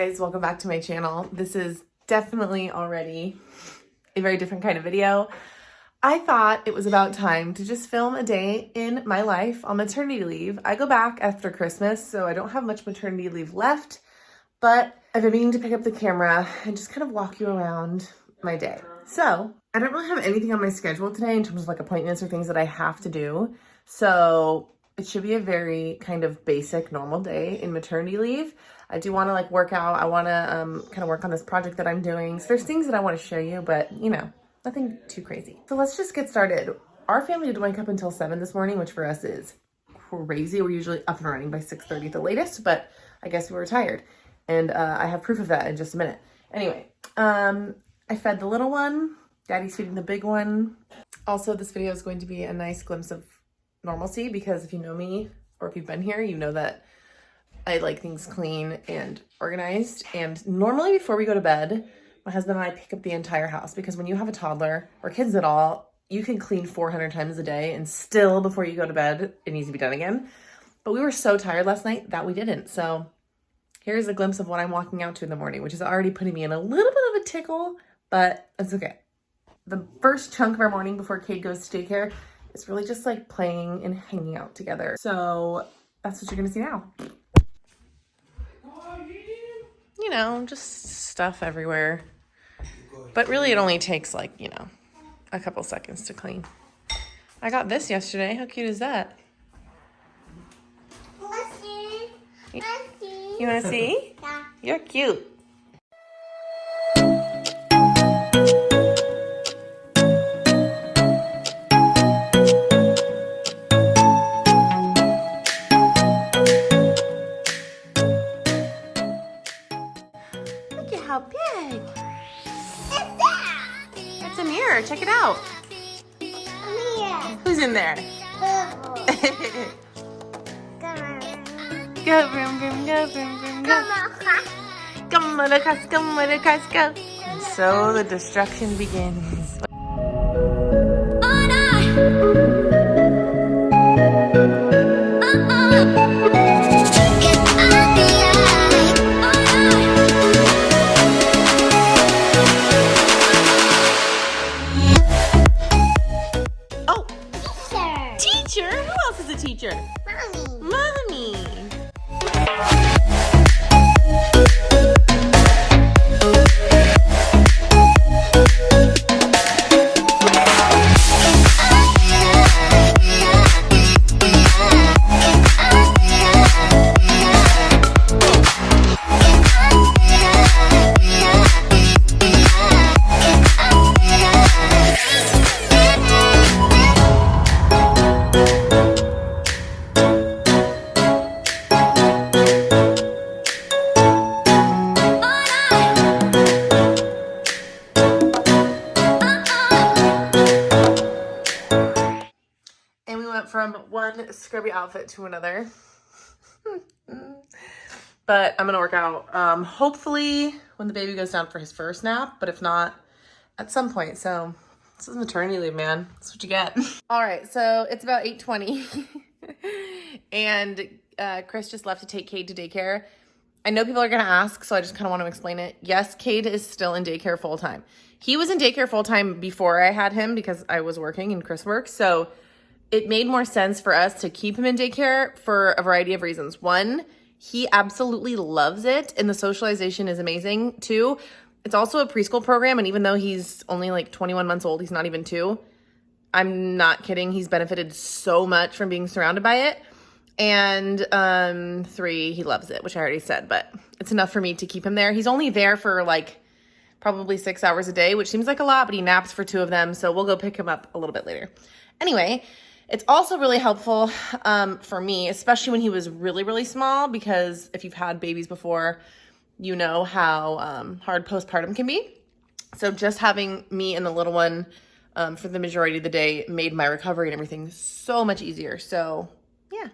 guys, welcome back to my channel. This is definitely already a very different kind of video. I thought it was about time to just film a day in my life on maternity leave. I go back after Christmas, so I don't have much maternity leave left, but I've been meaning to pick up the camera and just kind of walk you around my day. So I don't really have anything on my schedule today in terms of like appointments or things that I have to do. So it should be a very kind of basic normal day in maternity leave. I do want to like work out. I want to kind of work on this project that I'm doing. So there's things that I want to show you, but you know, nothing too crazy. So let's just get started. Our family didn't wake up until 7 this morning, which for us is crazy. We're usually up and running by 6:30 at the latest, but I guess we were tired. And I have proof of that in just a minute. Anyway, I fed the little one. Daddy's feeding the big one. Also, this video is going to be a nice glimpse of normalcy because if you know me or if you've been here, you know that I like things clean and organized. And normally before we go to bed, my husband and I pick up the entire house because when you have a toddler or kids at all, you can clean 400 times a day and still before you go to bed, it needs to be done again. But we were so tired last night that we didn't. So here's a glimpse of what I'm walking out to in the morning, which is already putting me in a little bit of a tickle, but it's okay. The first chunk of our morning before Kate goes to daycare is really just like playing and hanging out together. So that's what you're gonna see now. You know, just stuff everywhere. But really it only takes like, you know, a couple seconds to clean. I got this yesterday. How cute is that? You wanna see? Yeah. You're cute. Look at how big. It's a mirror. Check it out. Who's in there? Go, vroom, vroom, go, vroom, vroom, go. Come, little cuss, go. And so the destruction begins. Oh, teacher? Who else is a teacher? Mommy. From one scrubby outfit to another. But I'm gonna work out hopefully when the baby goes down for his first nap, but if not, at some point. So this is maternity leave, man. That's what you get. All right, so it's about 8:20 and Chris just left to take Cade to daycare. I know people are gonna ask, so I just kind of want to explain it. Yes, Cade is still in daycare full-time. He was in daycare full-time before I had him because I was working and Chris works, so it made more sense for us to keep him in daycare for a variety of reasons. One, he absolutely loves it and the socialization is amazing. Two, it's also a preschool program, and even though he's only like 21 months old, he's not even 2. I'm not kidding. He's benefited so much from being surrounded by it. And 3, he loves it, which I already said, but it's enough for me to keep him there. He's only there for like probably 6 hours a day, which seems like a lot, but he naps for 2 of them, so we'll go pick him up a little bit later. Anyway, it's also really helpful for me, especially when he was really, really small, because if you've had babies before, you know how hard postpartum can be. So just having me and the little one for the majority of the day made my recovery and everything so much easier. So yeah.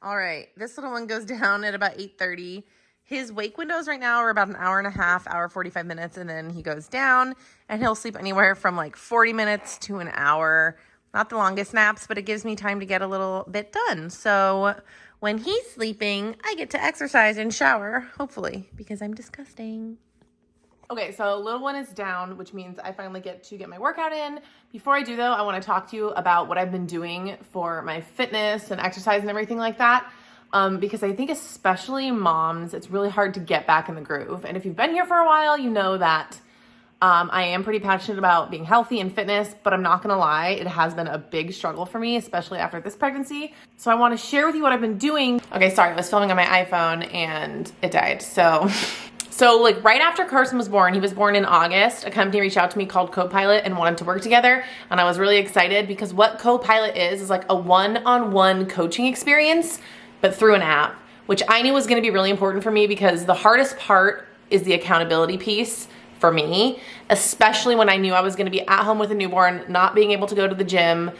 All right, this little one goes down at about 8:30. His wake windows right now are about an hour and a half, hour 45 minutes, and then he goes down and he'll sleep anywhere from like 40 minutes to an hour. Not the longest naps, but it gives me time to get a little bit done. So when he's sleeping, I get to exercise and shower, hopefully, because I'm disgusting. Okay, so little one is down, which means I finally get to get my workout in. Before I do though, I wanna talk to you about what I've been doing for my fitness and exercise and everything like that. Because I think especially moms, it's really hard to get back in the groove. And if you've been here for a while, you know that I am pretty passionate about being healthy and fitness, but I'm not gonna lie, it has been a big struggle for me, especially after this pregnancy. So I wanna share with you what I've been doing. Okay, sorry, I was filming on my iPhone and it died, So like right after Carson was born, he was born in August, a company reached out to me called Copilot and wanted to work together. And I was really excited because what Copilot is like a one-on-one coaching experience, but through an app, which I knew was gonna be really important for me because the hardest part is the accountability piece for me, especially when I knew I was gonna be at home with a newborn, not being able to go to the gym.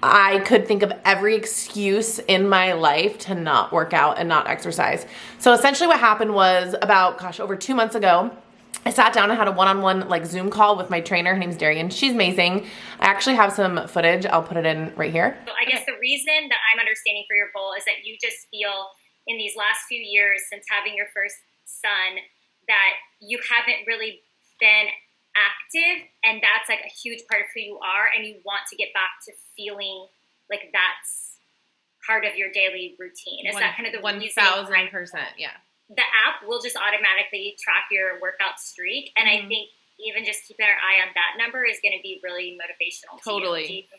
I could think of every excuse in my life to not work out and not exercise. So essentially what happened was about, over 2 months ago, I sat down and had a one-on-one like Zoom call with my trainer. Her name's Darian. She's amazing. I actually have some footage. I'll put it in right here. So I guess the reason that I'm understanding for your goal is that you just feel in these last few years since having your first son that you haven't really been active, and that's like a huge part of who you are, and you want to get back to feeling like that's part of your daily routine. Is that kind of the 1,000%, yeah. The app will just automatically track your workout streak, and I think even just keeping our eye on that number is going to be really motivational. Totally.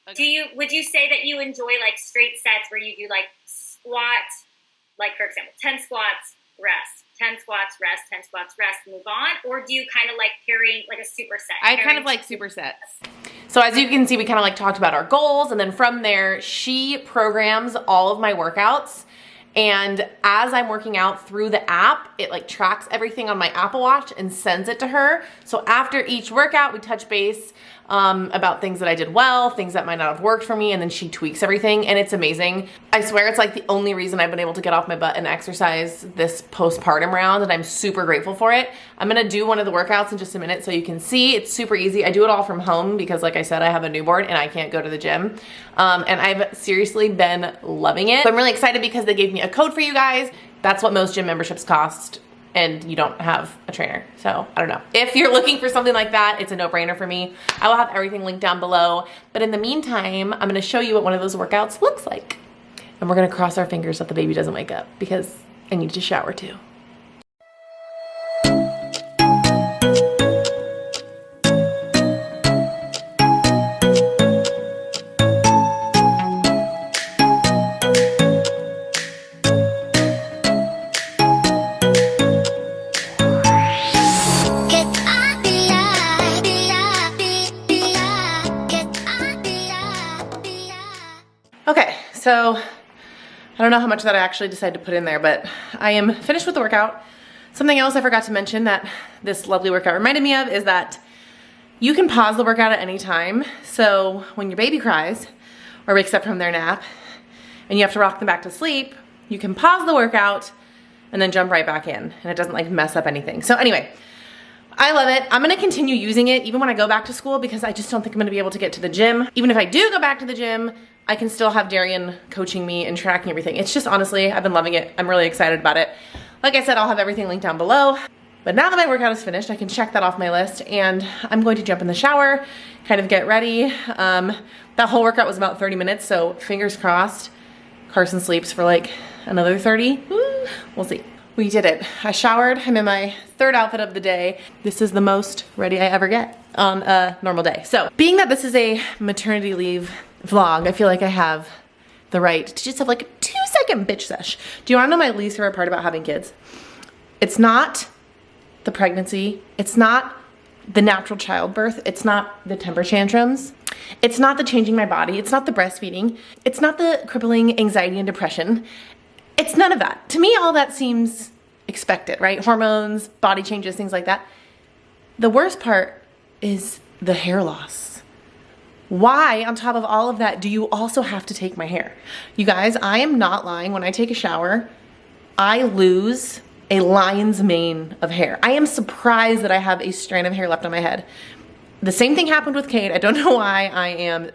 Would you say that you enjoy like straight sets where you do like squat, like for example, 10 squats, rest, 10 squats, rest, 10 squats, rest, move on? Or do you kind of like pairing like a superset? I kind of like supersets. So as you can see, we kind of like talked about our goals, and then from there, she programs all of my workouts. And as I'm working out through the app, it like tracks everything on my Apple Watch and sends it to her. So after each workout, we touch base about things that I did well, things that might not have worked for me, and then she tweaks everything, and it's amazing. I swear it's like the only reason I've been able to get off my butt and exercise this postpartum round, and I'm super grateful for it. I'm gonna do one of the workouts in just a minute so you can see. It's super easy. I do it all from home because like I said, I have a newborn and I can't go to the gym. And I've seriously been loving it. So I'm really excited because they gave me a code for you guys. That's what most gym memberships cost, and you don't have a trainer. So I don't know. If you're looking for something like that, it's a no-brainer for me. I will have everything linked down below. But in the meantime, I'm gonna show you what one of those workouts looks like. And we're gonna cross our fingers that the baby doesn't wake up because I need to shower too. Okay, so I don't know how much that I actually decided to put in there, but I am finished with the workout. Something else I forgot to mention that this lovely workout reminded me of is that you can pause the workout at any time. So when your baby cries or wakes up from their nap and you have to rock them back to sleep, you can pause the workout and then jump right back in, and it doesn't like mess up anything. So anyway, I love it. I'm gonna continue using it even when I go back to school because I just don't think I'm gonna be able to get to the gym. Even if I do go back to the gym, I can still have Darian coaching me and tracking everything. It's just, honestly, I've been loving it. I'm really excited about it. Like I said, I'll have everything linked down below. But now that my workout is finished, I can check that off my list, and I'm going to jump in the shower, kind of get ready. That whole workout was about 30 minutes, so fingers crossed, Carson sleeps for like another 30. We'll see. We did it. I showered. I'm in my third outfit of the day. This is the most ready I ever get on a normal day. So being that this is a maternity leave vlog, I feel like I have the right to just have like a 2-second bitch sesh. Do you wanna know my least favorite part about having kids? It's not the pregnancy. It's not the natural childbirth. It's not the temper tantrums. It's not the changing my body. It's not the breastfeeding. It's not the crippling anxiety and depression. It's none of that. To me, all that seems expected, right? Hormones, body changes, things like that. The worst part is the hair loss. Why, on top of all of that, do you also have to take my hair? You guys, I am not lying. When I take a shower, I lose a lion's mane of hair. I am surprised that I have a strand of hair left on my head. The same thing happened with Kate. I don't know why I am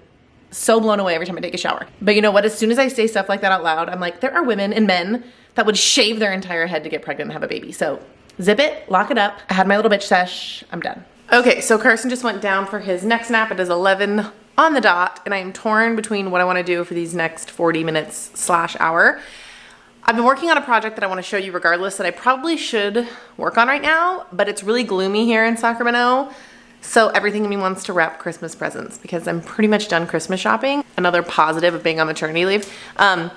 so blown away every time I take a shower. But you know what? As soon as I say stuff like that out loud, I'm like, there are women and men that would shave their entire head to get pregnant and have a baby. So zip it, lock it up. I had my little bitch sesh. I'm done. Okay, so Carson just went down for his next nap. It is 11 on the dot, and I am torn between what I want to do for these next 40 minutes slash hour. I've been working on a project that I want to show you regardless that I probably should work on right now, but it's really gloomy here in Sacramento. So everything in me wants to wrap Christmas presents because I'm pretty much done Christmas shopping. Another positive of being on maternity leave. So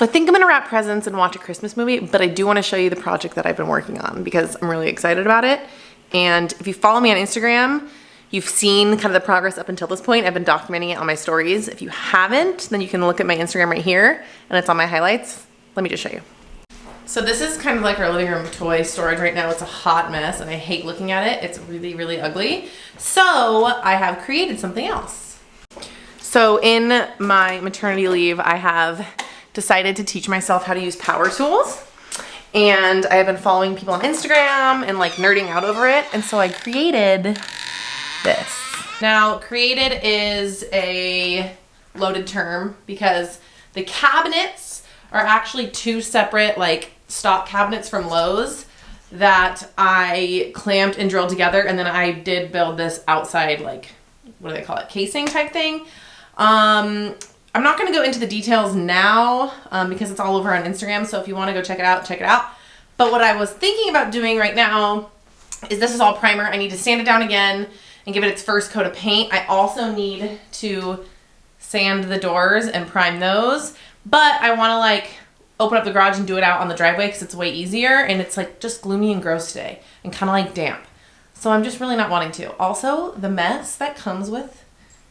I think I'm gonna wrap presents and watch a Christmas movie, but I do want to show you the project that I've been working on because I'm really excited about it. And if you follow me on Instagram, you've seen kind of the progress up until this point. I've been documenting it on my stories. If you haven't, then you can look at my Instagram right here and it's on my highlights. Let me just show you. So this is kind of like our living room toy storage right now. It's a hot mess and I hate looking at it. It's really, really ugly. So I have created something else. So in my maternity leave, I have decided to teach myself how to use power tools. And I have been following people on Instagram and like nerding out over it. And so I created this. Now, created is a loaded term because the cabinets are actually two separate like stock cabinets from Lowe's that I clamped and drilled together, and then I did build this outside like, what do they call it, casing type thing. I'm not going to go into the details now because it's all over on Instagram, so if you want to go check it out, check it out. But what I was thinking about doing right now is this is all primer. I need to sand it down again and give it its first coat of paint. I also need to sand the doors and prime those, but I want to like open up the garage and do it out on the driveway because it's way easier, and it's like just gloomy and gross today and kind of like damp. So I'm just really not wanting to. Also, the mess that comes with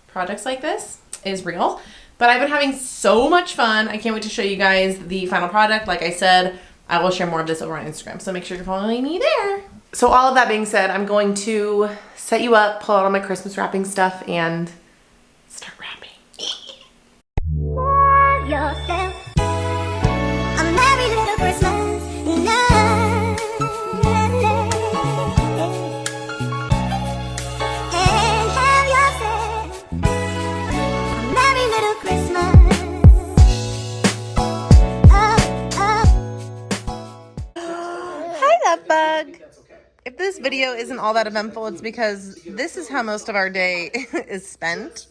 projects like this is real, but I've been having so much fun. I can't wait to show you guys the final product. Like I said, I will share more of this over on Instagram, so make sure you're following me there. So all of that being said, I'm going to set you up, pull out all my Christmas wrapping stuff, and start wrapping. Yourself a merry little Christmas night, and have yourself a merry little Christmas. Hi, Love Bug. If this video isn't all that eventful, it's because this is how most of our day is spent.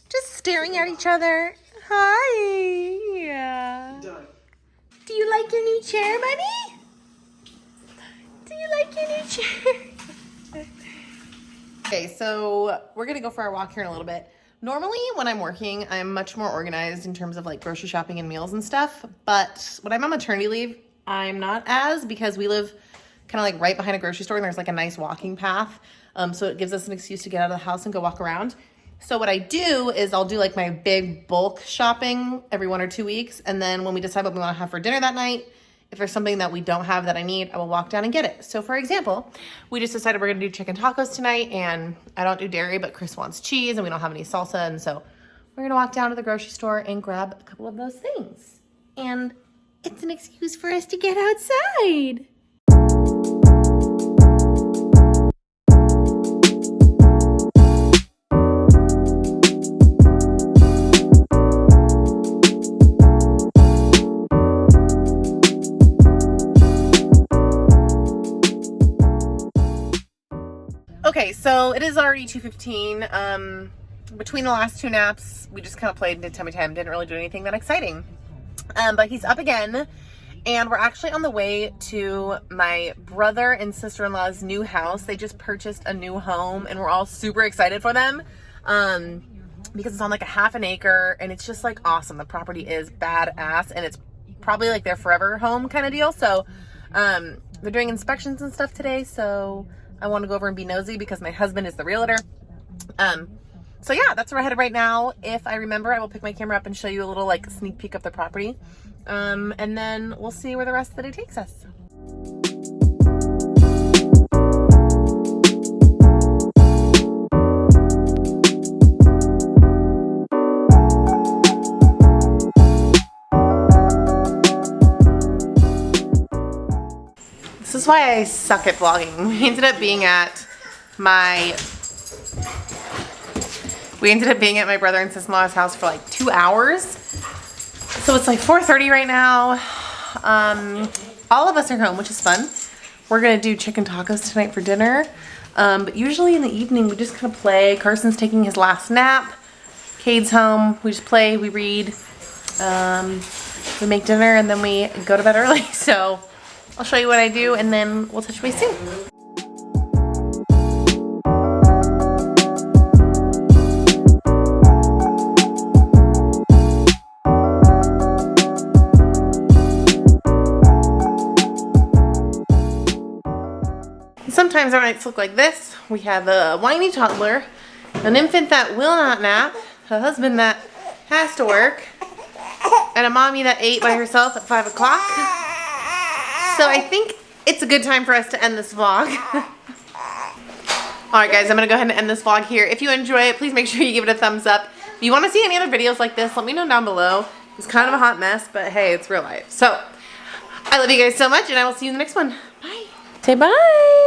Just staring at each other. Hi. Yeah. Do you like your new chair, buddy? Do you like your new chair? Okay, so we're gonna go for our walk here in a little bit. Normally when I'm working, I'm much more organized in terms of like grocery shopping and meals and stuff. But when I'm on maternity leave, I'm not as, because we live kind of like right behind a grocery store and there's like a nice walking path. So it gives us an excuse to get out of the house and go walk around. So what I do is I'll do like my big bulk shopping every 1 or 2 weeks. And then when we decide what we want to have for dinner that night, if there's something that we don't have that I need, I will walk down and get it. So for example, we just decided we're going to do chicken tacos tonight, and I don't do dairy, but Chris wants cheese and we don't have any salsa. And so we're going to walk down to the grocery store and grab a couple of those things. And it's an excuse for us to get outside. Okay, so it is already 2:15. Between the last two naps, we just kind of played and did tummy time. Didn't really do anything that exciting. But he's up again, and we're actually on the way to my brother and sister-in-law's new house. They just purchased a new home, and we're all super excited for them because it's on like a half an acre, and it's just like awesome. The property is badass, and it's probably like their forever home kind of deal. So they're doing inspections and stuff today, so I want to go over and be nosy because my husband is the realtor. So yeah, that's where we're headed right now. If I remember, I will pick my camera up and show you a little like sneak peek of the property. And then we'll see where the rest of the day takes us. This is why I suck at vlogging. We ended up being at my We ended up being at my brother and sister-in-law's house for like 2 hours. So it's like 4:30 right now. All of us are home, which is fun. We're gonna do chicken tacos tonight for dinner. But usually in the evening, we just kind of play. Carson's taking his last nap. Cade's home. We just play, we read. We make dinner and then we go to bed early. So I'll show you what I do and then we'll touch base soon. Sometimes our nights look like this. We have a whiny toddler, an infant that will not nap, a husband that has to work, and a mommy that ate by herself at 5 o'clock. So I think it's a good time for us to end this vlog. Alright guys, I'm going to go ahead and end this vlog here. If you enjoy it, please make sure you give it a thumbs up. If you want to see any other videos like this, let me know down below. It's kind of a hot mess, but hey, it's real life. So, I love you guys so much, and I will see you in the next one. Bye. Say bye.